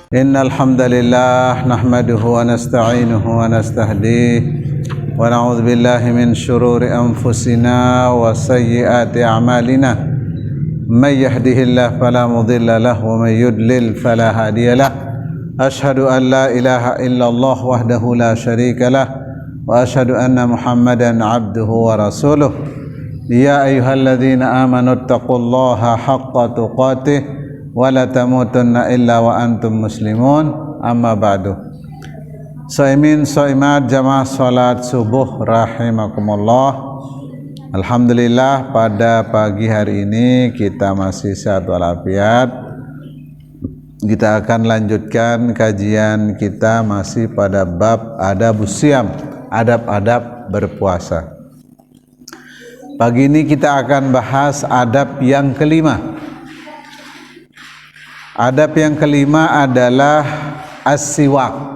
إن الحمد لله نحمده ونستعينه ونستهديه ونعوذ بالله من شرور أنفسنا وسيئات أعمالنا من يهده الله فلا مضل له ومن يضلل فلا هادي له أشهد أن لا إله إلا الله وحده لا شريك له وأشهد أن محمدا عبده ورسوله يا أيها الذين آمنوا اتقوا الله حق تقاته wala tamutunna illa wa antum muslimun amma ba'du. Shaimin shaimat jamaah salat subuh rahimakumullah. Alhamdulillah pada pagi hari ini kita masih sehat walafiat. Kita akan lanjutkan kajian kita masih pada bab adabus syam, adab-adab berpuasa. Pagi ini kita akan bahas adab yang kelima. Adab yang kelima adalah as-siwak,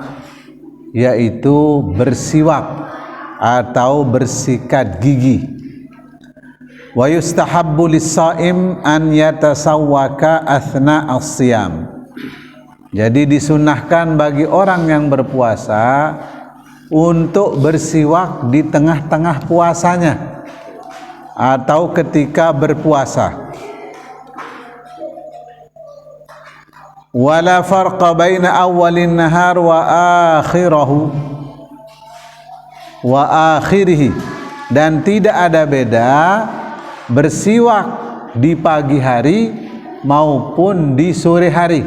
yaitu bersiwak atau bersikat gigi. Wa yustahabbu lis-shaim an yatasawwaka athna as-siyam. Jadi disunahkan bagi orang yang berpuasa untuk bersiwak di tengah-tengah puasanya atau ketika berpuasa. Wala farqa baina awwalin nahar wa akhirih, dan tidak ada beda bersiwak di pagi hari maupun di sore hari.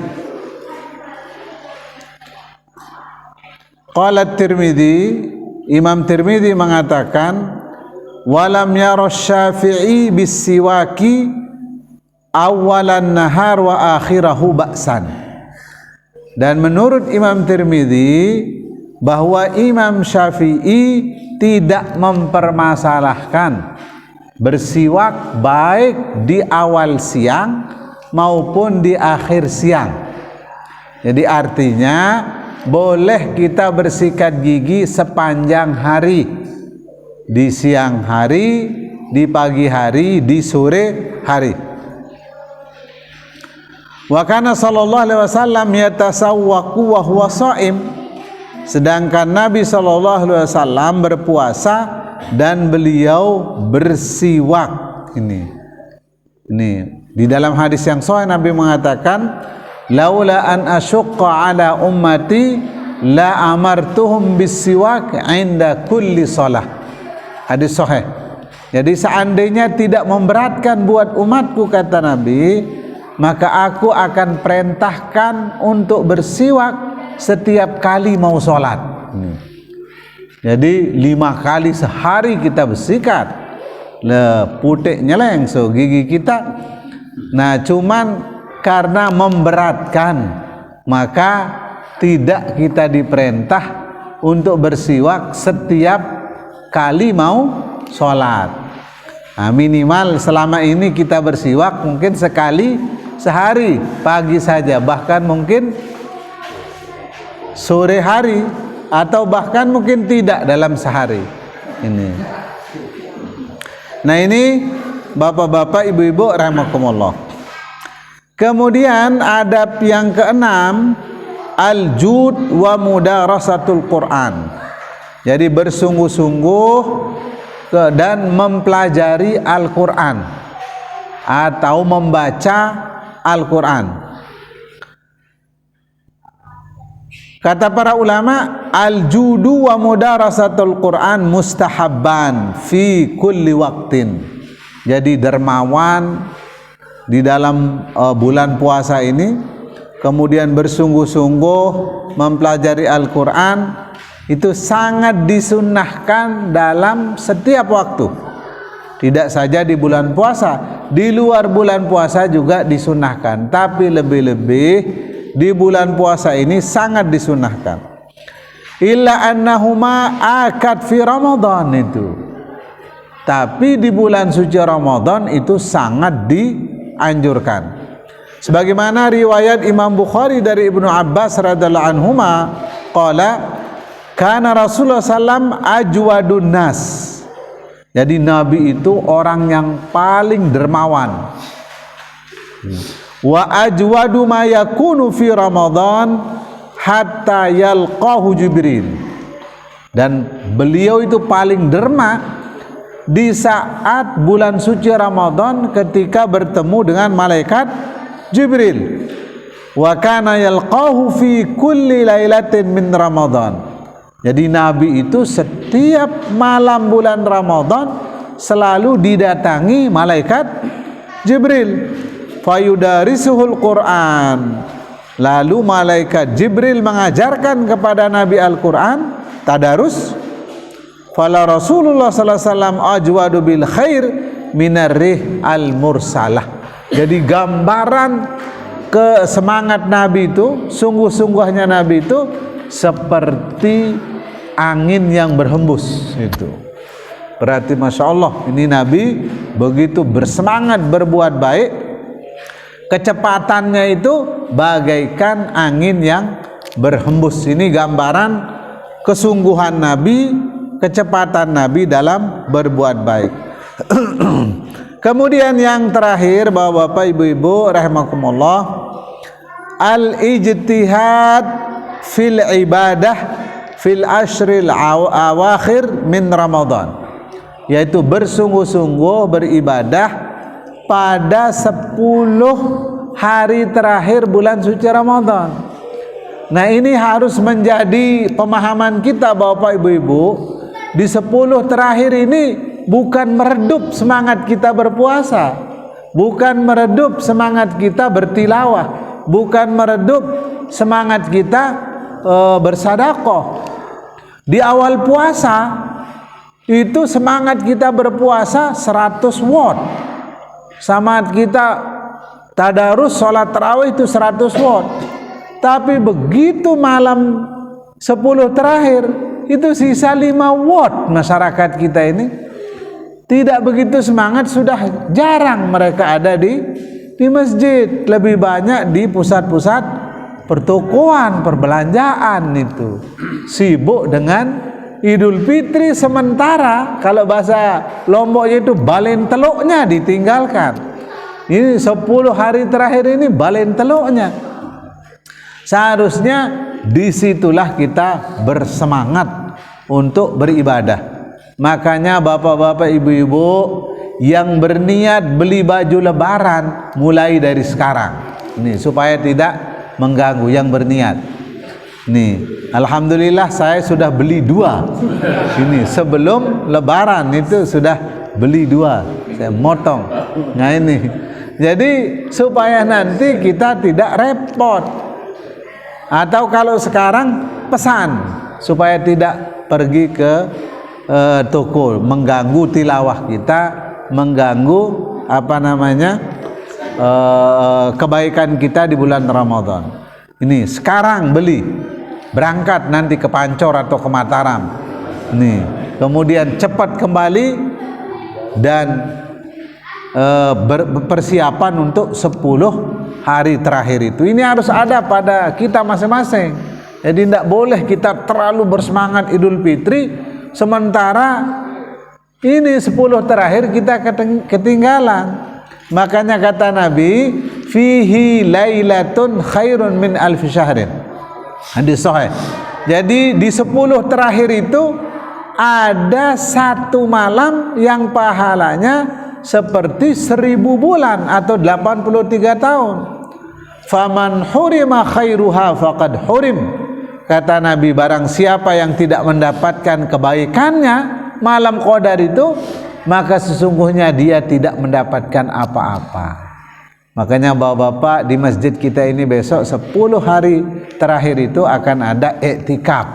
Qala Tirmidzi, Imam Tirmidzi mengatakan walam yara Syafi'i bis-siwaki awalan nahar wa akhirahu ba'san. Dan menurut Imam Tirmidzi bahwa Imam Syafi'i tidak mempermasalahkan bersiwak baik di awal siang maupun di akhir siang. Jadi artinya boleh kita bersikat gigi sepanjang hari, di siang hari, di pagi hari, di sore hari. Wa kana sallallahu alaihi wasallam yatasawwaqu wa huwa shaim. Sedangkan Nabi sallallahu alaihi wasallam berpuasa dan beliau bersiwak. Ini di dalam hadis yang sahih Nabi mengatakan laula an asyqa ala ummati la amartuhum bisiwak 'inda kulli shalah. Hadis sahih. Jadi seandainya tidak memberatkan buat umatku, kata Nabi, maka aku akan perintahkan untuk bersiwak setiap kali mau sholat. Jadi 5 kali sehari kita bersikat, putih nyeleng so gigi kita. Nah, cuman karena memberatkan maka tidak kita diperintah untuk bersiwak setiap kali mau sholat. Nah, minimal selama ini kita bersiwak mungkin sekali sehari, pagi saja, bahkan mungkin sore hari, atau bahkan mungkin tidak dalam sehari ini. Nah, ini bapak-bapak, ibu-ibu rahimakumullah. Kemudian adab yang keenam, al-jud wa mudarasatul Quran. Jadi bersungguh-sungguh dan mempelajari Al-Quran atau membaca Al-Quran. Kata para ulama, al-judu wa mudarasatul Quran mustahabban fi kulli waqtin. Jadi dermawan di dalam bulan puasa ini, kemudian bersungguh-sungguh mempelajari Al-Quran, itu sangat disunnahkan dalam setiap waktu. Tidak saja di bulan puasa, di luar bulan puasa juga disunnahkan, tapi lebih-lebih di bulan puasa ini sangat disunnahkan. Illa annahuma akad fi Ramadan itu. Tapi di bulan suci Ramadan itu sangat dianjurkan. Sebagaimana riwayat Imam Bukhari dari Ibnu Abbas radhiyallahu anhuma qala kana Rasulullah sallam ajwadun nas. Jadi Nabi itu orang yang paling dermawan. Wa ajwadu ma yakunu fi Ramadan hatta yalqahu Jibril. Dan beliau itu paling derma di saat bulan suci Ramadan ketika bertemu dengan malaikat Jibril. Wa kana yalqahu fi kulli lailatin min Ramadan. Jadi Nabi itu setiap malam bulan Ramadan selalu didatangi malaikat Jibril. Fayudarisuhul Quran. Lalu malaikat Jibril mengajarkan kepada Nabi Al-Quran, tadarus. Fala Rasulullah sallallahu alaihi wasallam ajwadu bil khair minarrih al-mursalah. Jadi gambaran kesemangat Nabi itu, sungguh-sungguhnya Nabi itu seperti angin yang berhembus itu. Berarti Masya Allah, ini Nabi begitu bersemangat berbuat baik, kecepatannya itu bagaikan angin yang berhembus. Ini gambaran kesungguhan Nabi, kecepatan Nabi dalam berbuat baik. Kemudian yang terakhir, Bapak-bapak, Ibu-ibu rahimakumullah, al-ijtihad fil ibadah fil ashril awakhir min Ramadan, yaitu bersungguh-sungguh beribadah pada 10 hari terakhir bulan suci Ramadan. Nah, ini harus menjadi pemahaman kita, Bapak Ibu-ibu. Di 10 terakhir ini bukan meredup semangat kita berpuasa, bukan meredup semangat kita bertilawah, bukan meredup semangat kita bersedekah. Di awal puasa itu semangat kita berpuasa 100 watt, semangat kita tadarus sholat tarawih itu 100 watt. Tapi begitu malam 10 terakhir itu sisa 5 watt. Masyarakat kita ini tidak begitu semangat, sudah jarang mereka ada di masjid, lebih banyak di pusat-pusat pertokoan, perbelanjaan, itu sibuk dengan Idul Fitri. Sementara kalau bahasa Lomboknya itu balen teluknya ditinggalkan. Ini 10 hari terakhir ini balen teluknya. Seharusnya disitulah kita bersemangat untuk beribadah. Makanya bapak-bapak, ibu-ibu yang berniat beli baju lebaran mulai dari sekarang ini, supaya tidak mengganggu yang berniat. Nih, alhamdulillah saya sudah beli 2 ini sebelum lebaran, itu sudah beli 2, saya motong. Nah ini, jadi supaya nanti kita tidak repot. Atau kalau sekarang pesan supaya tidak pergi ke toko, mengganggu tilawah kita, mengganggu kebaikan kita di bulan Ramadan. Ini sekarang beli, berangkat nanti ke Pancor atau ke Mataram. Nih, kemudian cepat kembali dan persiapan untuk 10 hari terakhir itu. Ini harus ada pada kita masing-masing. Jadi tidak boleh kita terlalu bersemangat Idul Fitri sementara ini 10 terakhir kita ketinggalan. Makanya kata Nabi, fihi lailatun khairun min alfi syahrin. Hadis sahih. Jadi di 10 terakhir itu ada 1 malam yang pahalanya seperti 1000 bulan atau 83 tahun. Faman hurima khairuha faqad hurim. Kata Nabi, barang siapa yang tidak mendapatkan kebaikannya malam Qadar itu, maka sesungguhnya dia tidak mendapatkan apa-apa. Makanya bapak-bapak, di masjid kita ini besok 10 hari terakhir itu akan ada iktikaf.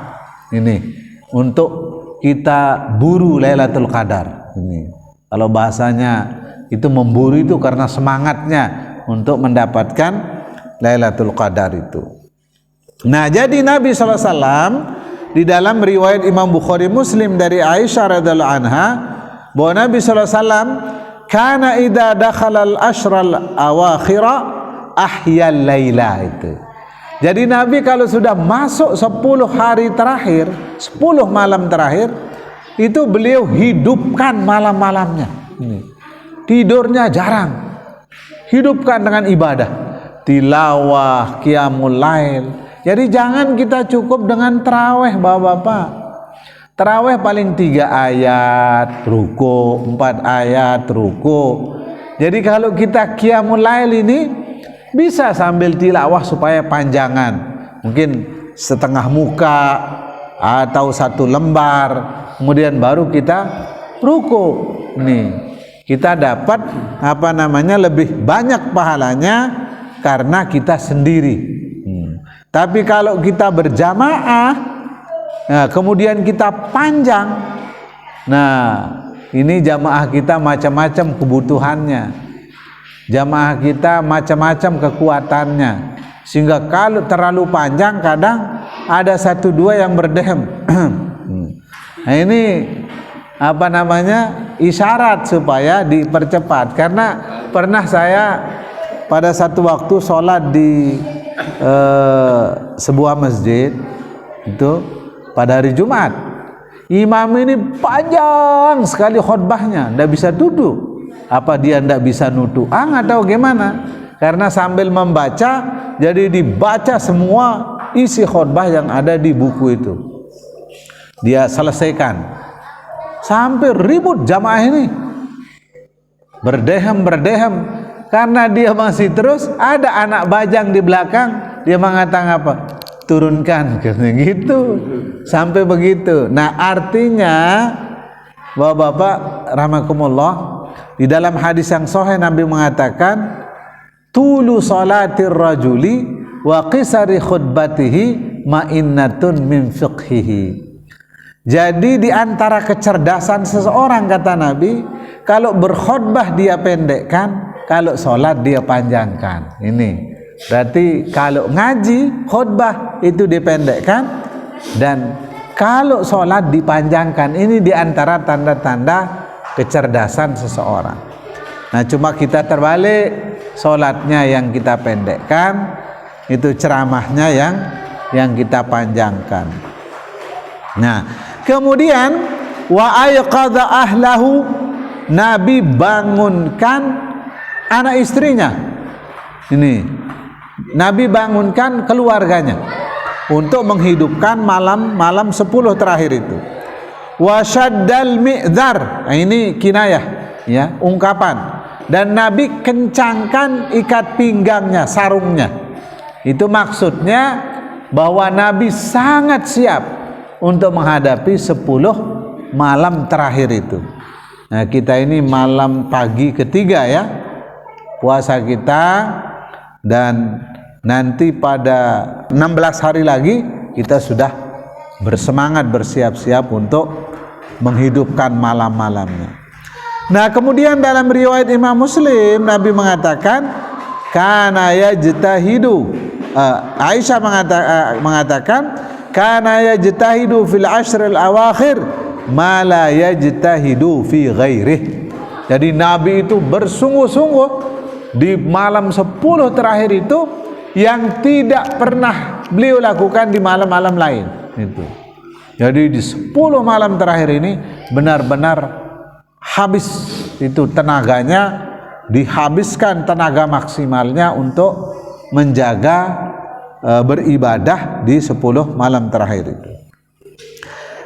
Ini untuk kita buru Lailatul Qadar. Ini kalau bahasanya itu memburu itu karena semangatnya untuk mendapatkan Lailatul Qadar itu. Nah, jadi Nabi SAW di dalam riwayat Imam Bukhari Muslim dari Aisyah radhiyallahu anha, bahwa Nabi SAW kana idza dakhala al-ashral awakhira ahyal laila itu. Jadi Nabi kalau sudah masuk 10 hari terakhir, 10 malam terakhir, itu beliau hidupkan malam-malamnya. Tidurnya jarang, hidupkan dengan ibadah, tilawah, qiyamul lail, Jadi jangan kita cukup dengan taraweh Bapak-bapak. Taraweh paling 3 ayat ruku, 4 ayat ruku. Jadi kalau kita qiyamul lail ini bisa sambil tilawah supaya panjangan, mungkin setengah muka atau 1 lembar, kemudian baru kita ruku. Nih, kita dapat lebih banyak pahalanya karena kita sendiri. Tapi kalau kita berjamaah, nah, kemudian kita panjang, nah ini jamaah kita macam-macam kebutuhannya, jamaah kita macam-macam kekuatannya, sehingga kalau terlalu panjang kadang ada 1-2 yang berdehem. Nah ini isyarat supaya dipercepat. Karena pernah saya pada satu waktu sholat di sebuah masjid itu pada hari Jumat, imam ini panjang sekali khutbahnya, ndak bisa duduk. Apa dia ndak bisa nutuang atau gimana? Karena sambil membaca, jadi dibaca semua isi khutbah yang ada di buku itu, dia selesaikan sampai ribut jamaah ini, berdehem karena dia masih terus. Ada anak bajang di belakang, dia mengatakan apa? Turunkan, katanya gitu, sampai begitu. Nah artinya Bapak-bapak rahimakumullah, di dalam hadis yang sahih Nabi mengatakan tulu salatir rajuli wa qisari khutbatihi ma'innatun min fiqhihi. Jadi di antara kecerdasan seseorang, kata Nabi, kalau berkhutbah dia pendekkan, kalau sholat dia panjangkan. Ini berarti kalau ngaji khutbah itu dipendekkan, dan kalau sholat dipanjangkan. Ini di antara tanda-tanda kecerdasan seseorang. Nah cuma kita terbalik, sholatnya yang kita pendekkan, itu ceramahnya yang kita panjangkan. Nah kemudian wa ayqadha ahlahu, Nabi bangunkan anak istrinya. Ini Nabi bangunkan keluarganya untuk menghidupkan malam 10 terakhir itu. Wa syaddal mi'dzar, nah, ini kinayah ya, ungkapan. Dan Nabi kencangkan ikat pinggangnya, sarungnya. Itu maksudnya bahwa Nabi sangat siap untuk menghadapi 10 malam terakhir itu. Nah kita ini malam pagi ketiga ya puasa kita, dan nanti pada 16 hari lagi kita sudah bersemangat bersiap-siap untuk menghidupkan malam-malamnya. Nah kemudian dalam riwayat Imam Muslim, Nabi mengatakan kana yajtahidu, Aisyah mengatakan kana yajtahidu fil ashril awakhir ma la yajtahidu fi ghairih. Jadi Nabi itu bersungguh-sungguh di malam 10 terakhir itu yang tidak pernah beliau lakukan di malam-malam lain itu. Jadi di 10 malam terakhir ini benar-benar habis itu tenaganya, dihabiskan tenaga maksimalnya untuk menjaga beribadah di 10 malam terakhir itu.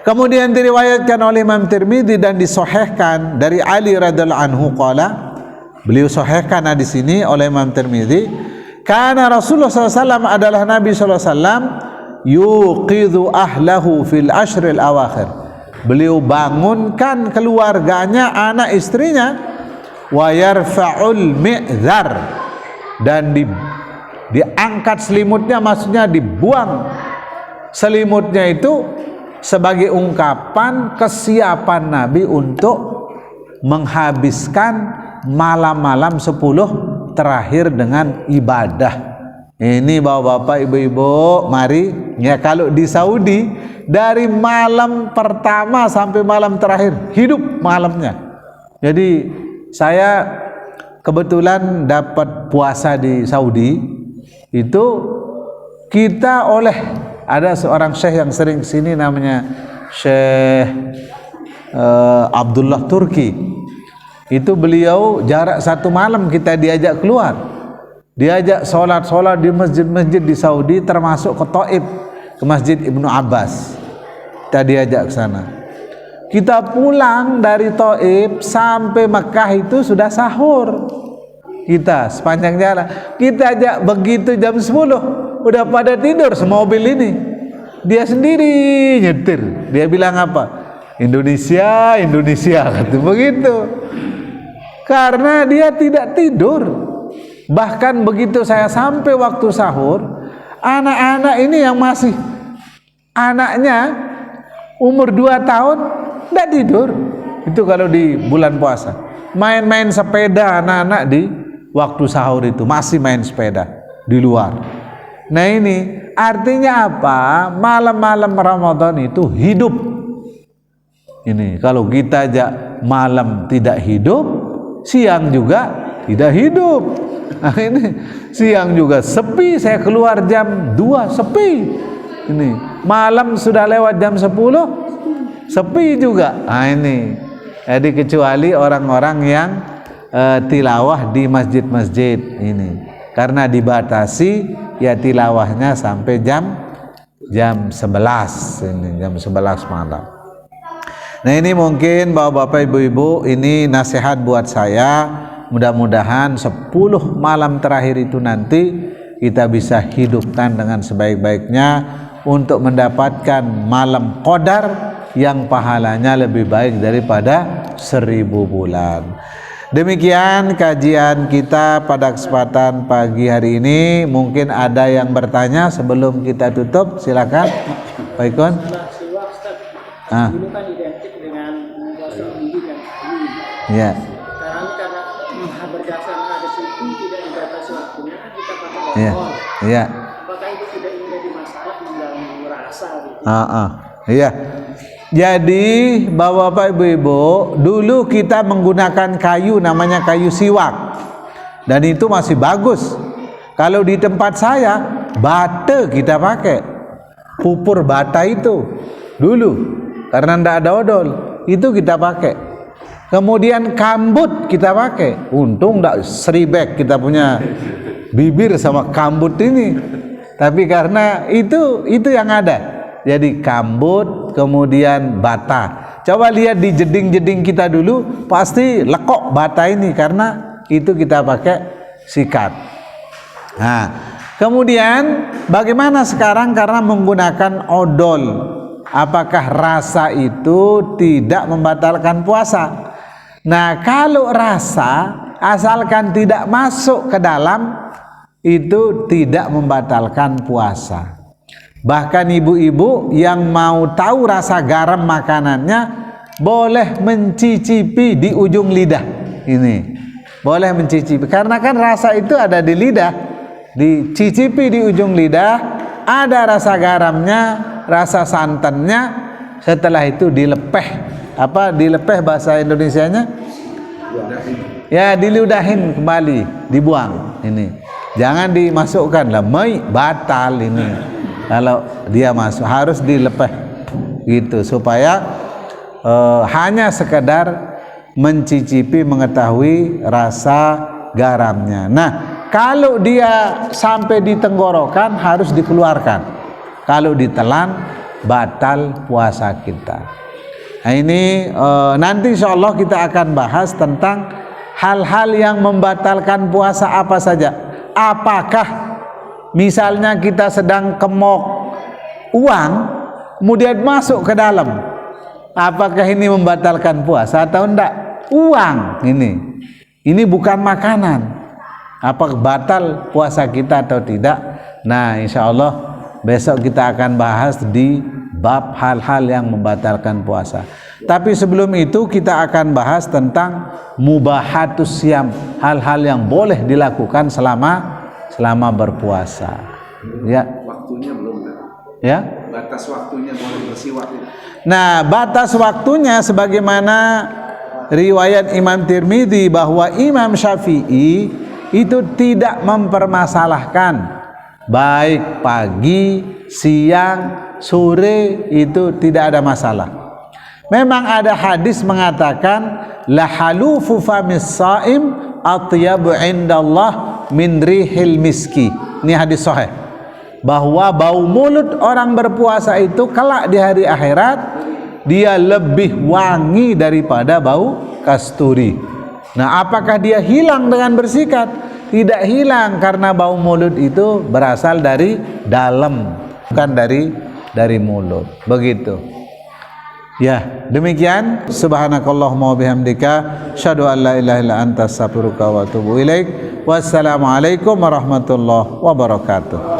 Kemudian diriwayatkan oleh Imam Tirmidzi dan disahihkan dari Ali radhiyallahu anhu qala, beliau sahihkan hadis ini oleh Imam Tirmidzi, karena Rasulullah SAW adalah Nabi SAW yuqidhu ahlahu fil ashril awakhir, beliau bangunkan keluarganya, anak istrinya, wa yarfa'ul mi'dzar, dan diangkat selimutnya, maksudnya dibuang selimutnya itu sebagai ungkapan kesiapan Nabi untuk menghabiskan malam-malam 10 terakhir dengan ibadah. Ini bapak-bapak, ibu-ibu, mari ya, kalau di Saudi dari malam pertama sampai malam terakhir hidup malamnya. Jadi saya kebetulan dapat puasa di Saudi itu, kita oleh ada seorang syekh yang sering kesini, namanya Syekh Abdullah Turki. Itu beliau jarak 1 malam kita diajak keluar. Diajak sholat di masjid-masjid di Saudi, termasuk ke Taif, ke Masjid Ibnu Abbas. Kita diajak ke sana. Kita pulang dari Taif sampai Mekah itu sudah sahur. Kita sepanjang jalan, kita ajak begitu jam 10 udah pada tidur semobil ini. Dia sendiri nyetir. Dia bilang apa? Indonesia, kata begitu. Karena dia tidak tidur. Bahkan begitu saya sampai waktu sahur, anak-anak ini yang masih anaknya umur 2 tahun tidak tidur. Itu kalau di bulan puasa. Main-main sepeda anak-anak di waktu sahur itu, masih main sepeda di luar. Nah ini artinya apa? Malam-malam Ramadan itu hidup. Ini kalau kita aja malam tidak hidup, siang juga tidak hidup. Nah ini siang juga sepi, saya keluar jam 2 sepi. Ini malam sudah lewat jam 10 sepi juga. Nah ini jadi kecuali orang-orang yang tilawah di masjid-masjid ini, karena dibatasi ya tilawahnya sampai jam 11 ini, jam 11 malam. Nah ini mungkin bapak-bapak ibu-ibu, ini nasihat buat saya. Mudah-mudahan 10 malam terakhir itu nanti kita bisa hidupkan dengan sebaik-baiknya untuk mendapatkan malam qadar yang pahalanya lebih baik daripada 1000 bulan. Demikian kajian kita pada kesempatan pagi hari ini. Mungkin ada yang bertanya sebelum kita tutup, silakan Pak Ikon. Dulu kan identik dengan puasa minggu dan kayu. Ya. Sekarang karena berdasarkan hadis itu tidak dibatasi waktunya, kan kita pakai botol. Iya. Iya. Apakah itu tidak menjadi masalah mengganggu rasa gitu? Iya. Jadi bapak-bapak ibu-ibu, dulu kita menggunakan kayu namanya kayu siwak, dan itu masih bagus. Kalau di tempat saya bata kita pakai, pupur bata itu dulu. Karena tidak ada odol, itu kita pakai. Kemudian kambut kita pakai. Untung tidak seribek kita punya bibir sama kambut ini. Tapi karena itu yang ada. Jadi kambut, kemudian bata. Coba lihat di jeding-jeding kita dulu, pasti lekok bata ini, karena itu kita pakai sikat. Nah, kemudian bagaimana sekarang karena menggunakan odol? Apakah rasa itu tidak membatalkan puasa? Nah, kalau rasa asalkan tidak masuk ke dalam, itu tidak membatalkan puasa. Bahkan ibu-ibu yang mau tahu rasa garam makanannya boleh mencicipi di ujung lidah. Ini boleh mencicipi, karena kan rasa itu ada di lidah. Dicicipi di ujung lidah, ada rasa garamnya, rasa santannya. Setelah itu dilepeh. Apa dilepeh bahasa Indonesianya? Ya, diludahin kembali, dibuang. Ini jangan dimasukkan lah, batal ini. Kalau dia masuk harus dilepeh gitu, supaya hanya sekedar mencicipi, mengetahui rasa garamnya. Nah, kalau dia sampai di tenggorokan harus dikeluarkan. Kalau ditelan batal puasa kita. Nah ini nanti insya Allah kita akan bahas tentang hal-hal yang membatalkan puasa apa saja. Apakah misalnya kita sedang kemok uang, kemudian masuk ke dalam, apakah ini membatalkan puasa atau enggak? Uang ini bukan makanan. Apakah batal puasa kita atau tidak? Nah, insya Allah besok kita akan bahas di bab hal-hal yang membatalkan puasa. Tapi sebelum itu kita akan bahas tentang mubahatus syam, hal-hal yang boleh dilakukan selama berpuasa. Ya. Waktunya belum. Ya. Batas waktunya boleh bersiwak. Nah, batas waktunya sebagaimana riwayat Imam Tirmidzi bahwa Imam Syafi'i itu tidak mempermasalahkan baik pagi, siang, sore, itu tidak ada masalah. Memang ada hadis mengatakan la halufu famis shaim atyabu indallah min rihil miski. Ini hadis sahih. Bahwa bau mulut orang berpuasa itu kelak di hari akhirat dia lebih wangi daripada bau kasturi. Nah, apakah dia hilang dengan bersikat? Tidak hilang, karena bau mulut itu berasal dari dalam, bukan dari mulut. Begitu. Ya, demikian. Subhanakallahumma wa bihamdika asyhadu an la ilaha illa anta astaghfiruka wa atubu ilaik. Wassalamualaikum warahmatullahi wabarakatuh.